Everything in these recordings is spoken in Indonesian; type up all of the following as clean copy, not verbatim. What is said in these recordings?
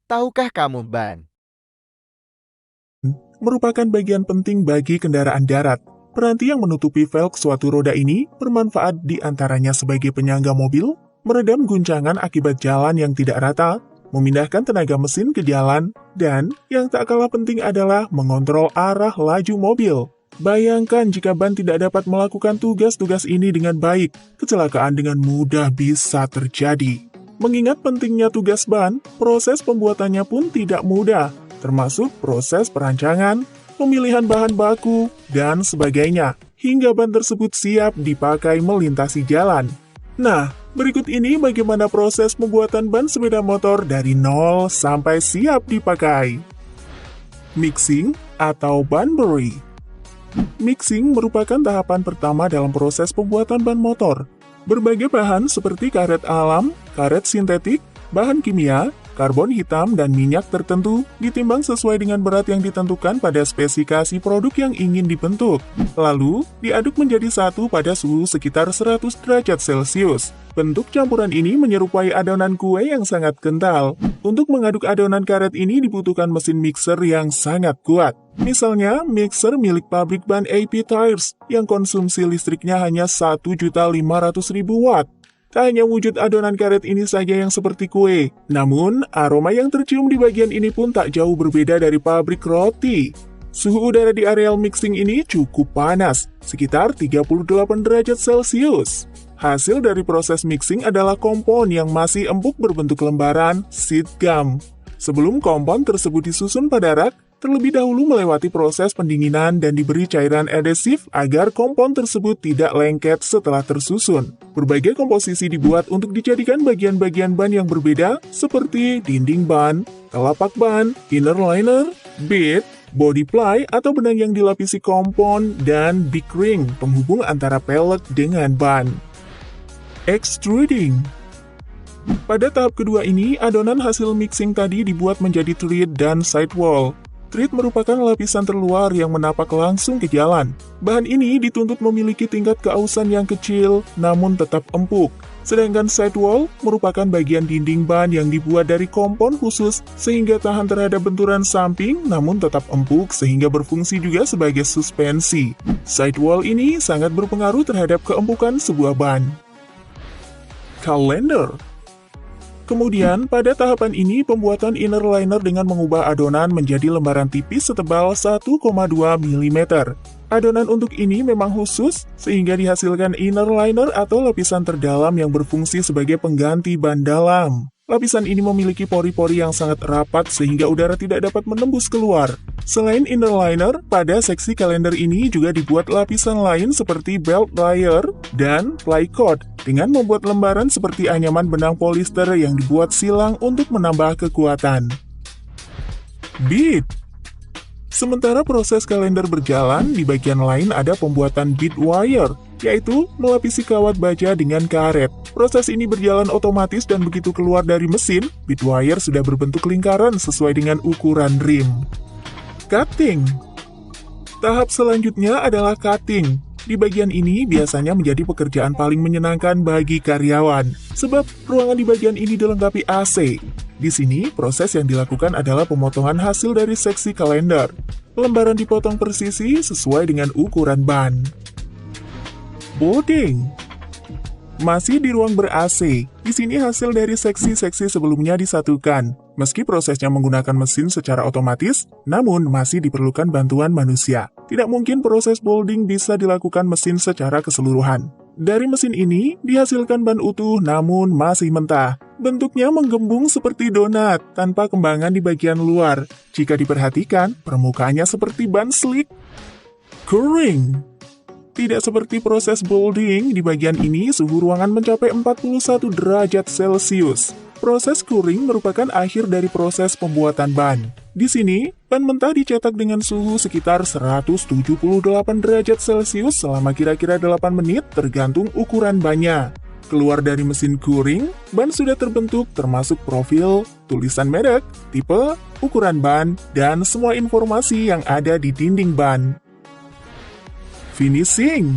Tahukah kamu, Ban? Merupakan bagian penting bagi kendaraan darat. Peranti yang menutupi velg suatu roda ini bermanfaat diantaranya sebagai penyangga mobil, meredam guncangan akibat jalan yang tidak rata, memindahkan tenaga mesin ke jalan, dan yang tak kalah penting adalah mengontrol arah laju mobil. Bayangkan jika ban tidak dapat melakukan tugas-tugas ini dengan baik, kecelakaan dengan mudah bisa terjadi. Mengingat pentingnya tugas ban, proses pembuatannya pun tidak mudah, termasuk proses perancangan, pemilihan bahan baku, dan sebagainya, hingga ban tersebut siap dipakai melintasi jalan. Nah, berikut ini bagaimana proses pembuatan ban sepeda motor dari nol sampai siap dipakai. Mixing atau banbury. Mixing merupakan tahapan pertama dalam proses pembuatan ban motor. Berbagai bahan seperti karet alam, karet sintetik, bahan kimia, karbon hitam, dan minyak tertentu ditimbang sesuai dengan berat yang ditentukan pada spesifikasi produk yang ingin dibentuk. Lalu, diaduk menjadi satu pada suhu sekitar 100 derajat Celcius. Bentuk campuran ini menyerupai adonan kue yang sangat kental. Untuk mengaduk adonan karet ini dibutuhkan mesin mixer yang sangat kuat. Misalnya, mixer milik pabrik ban AP Tires yang konsumsi listriknya hanya 1.500.000 watt. Tak hanya wujud adonan karet ini saja yang seperti kue, namun aroma yang tercium di bagian ini pun tak jauh berbeda dari pabrik roti. Suhu udara di areal mixing ini cukup panas, sekitar 38 derajat Celcius. Hasil dari proses mixing adalah kompon yang masih empuk berbentuk lembaran seed gum. Sebelum kompon tersebut disusun pada rak, terlebih dahulu melewati proses pendinginan dan diberi cairan adhesif agar kompon tersebut tidak lengket setelah tersusun. Berbagai komposisi dibuat untuk dijadikan bagian-bagian ban yang berbeda seperti dinding ban, telapak ban, inner liner, bit, body ply atau benang yang dilapisi kompon, dan big ring penghubung antara pelek dengan ban. Extruding. Pada tahap kedua ini, adonan hasil mixing tadi dibuat menjadi tread dan sidewall. Tread merupakan lapisan terluar yang menapak langsung ke jalan. Bahan ini dituntut memiliki tingkat keausan yang kecil, namun tetap empuk. Sedangkan sidewall merupakan bagian dinding ban yang dibuat dari kompon khusus sehingga tahan terhadap benturan samping, namun tetap empuk sehingga berfungsi juga sebagai suspensi. Sidewall ini sangat berpengaruh terhadap keempukan sebuah ban. Calender. Kemudian, pada tahapan ini pembuatan inner liner dengan mengubah adonan menjadi lembaran tipis setebal 1,2 mm. Adonan untuk ini memang khusus, sehingga dihasilkan inner liner atau lapisan terdalam yang berfungsi sebagai pengganti ban dalam. Lapisan ini memiliki pori-pori yang sangat rapat sehingga udara tidak dapat menembus keluar. Selain inner liner, pada seksi kalender ini juga dibuat lapisan lain seperti belt layer dan ply coat dengan membuat lembaran seperti anyaman benang polister yang dibuat silang untuk menambah kekuatan. Bead. Sementara proses kalender berjalan, di bagian lain ada pembuatan bead wire, yaitu melapisi kawat baja dengan karet. Proses ini berjalan otomatis dan begitu keluar dari mesin, bead wire sudah berbentuk lingkaran sesuai dengan ukuran rim. Cutting. Tahap selanjutnya adalah cutting. Di bagian ini biasanya menjadi pekerjaan paling menyenangkan bagi karyawan, sebab ruangan di bagian ini dilengkapi AC. Di sini, proses yang dilakukan adalah pemotongan hasil dari seksi kalender. Lembaran dipotong persisi sesuai dengan ukuran ban. Boarding. Masih di ruang ber-AC, di sini hasil dari seksi-seksi sebelumnya disatukan. Meski prosesnya menggunakan mesin secara otomatis, namun masih diperlukan bantuan manusia. Tidak mungkin proses molding bisa dilakukan mesin secara keseluruhan. Dari mesin ini, dihasilkan ban utuh namun masih mentah. Bentuknya menggembung seperti donat, tanpa kembangan di bagian luar. Jika diperhatikan, permukaannya seperti ban slick. Curing. Tidak seperti proses molding, di bagian ini suhu ruangan mencapai 41 derajat Celcius. Proses curing merupakan akhir dari proses pembuatan ban. Di sini, ban mentah dicetak dengan suhu sekitar 178 derajat Celcius selama kira-kira 8 menit tergantung ukuran bannya. Keluar dari mesin curing, ban sudah terbentuk termasuk profil, tulisan merek, tipe, ukuran ban, dan semua informasi yang ada di dinding ban. Finishing.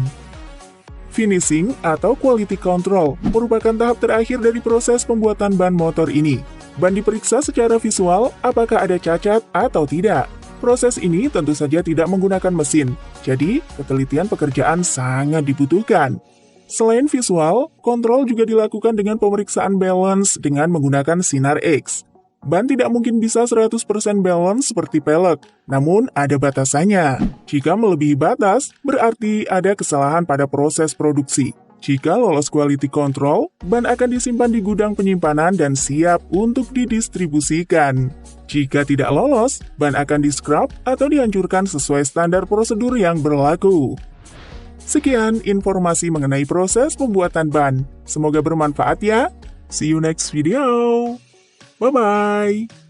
Finishing atau quality control merupakan tahap terakhir dari proses pembuatan ban motor ini. Ban diperiksa secara visual apakah ada cacat atau tidak. Proses ini tentu saja tidak menggunakan mesin, jadi ketelitian pekerjaan sangat dibutuhkan. Selain visual, kontrol juga dilakukan dengan pemeriksaan balance dengan menggunakan sinar X. Ban tidak mungkin bisa 100% balance seperti pelek, namun ada batasannya. Jika melebihi batas, berarti ada kesalahan pada proses produksi. Jika lolos quality control, ban akan disimpan di gudang penyimpanan dan siap untuk didistribusikan. Jika tidak lolos, ban akan di-scrap atau dihancurkan sesuai standar prosedur yang berlaku. Sekian informasi mengenai proses pembuatan ban. Semoga bermanfaat ya. See you next video. Bye-bye.